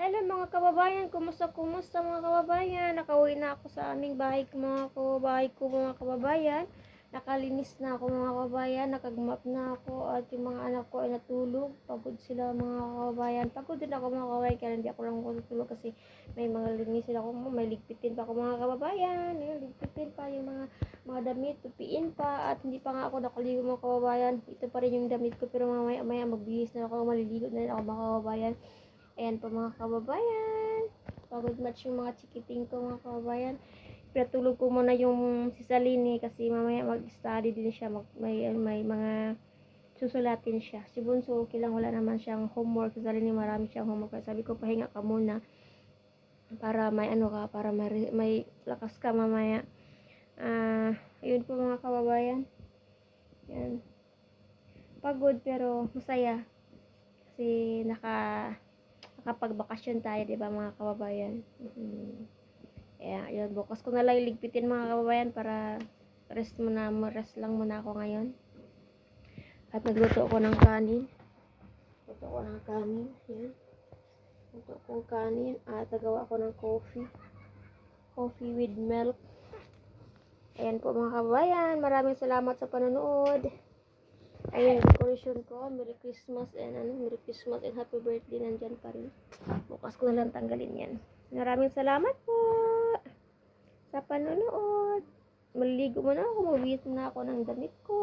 Hello mga kababayan, kumusta mga kababayan? Nakauwi na ako sa aming bahay ko mga kababayan. Nakalinis na ako mga kababayan, nakagmap na ako at yung mga anak ko ay natulog. Pagod sila mga kababayan. Pagod din ako mga kababayan kaya hindi ako lang matutulog kasi may mga linisin ako, may ligpitin pa ako mga kababayan. Ayun, ligpitin pa yung mga damit, tupiin pa at hindi pa nga ako nakaligo mga kababayan. Ito pa rin yung damit ko pero mamaya magbihis na ako, maliligo na rin ako mga kababayan. Ayan po mga kababayan. Pagod match yung mga chikiting ko mga kababayan. Pinatulog ko muna yung si Saline kasi mamaya mag-study din siya. May mga susulatin siya. Si Bunso okay lang, wala naman siyang homework. Si Saline marami siyang homework. Sabi ko pahinga ka muna para may ano ka, para may lakas ka mamaya. Ayun po mga kababayan. Yan. Pagod pero masaya. Kasi nakapagbakasyon tayo, 'di ba mga kababayan? Kaya yun, bukas ko na lang iligpitin mga kababayan para rest lang muna ako ngayon. At nagluto ako ng kanin. Yan. Luto ko ng kanin at nagawa ako ng coffee with milk. Ayan po mga kababayan, maraming salamat sa panonood. Ayun, decoration ko, Merry Christmas and Happy Birthday nandyan pa rin. Bukas ko na lang tanggalin yan. Maraming salamat po sa panonood. Maliligo muna ako, magbihis na ako ng damit ko.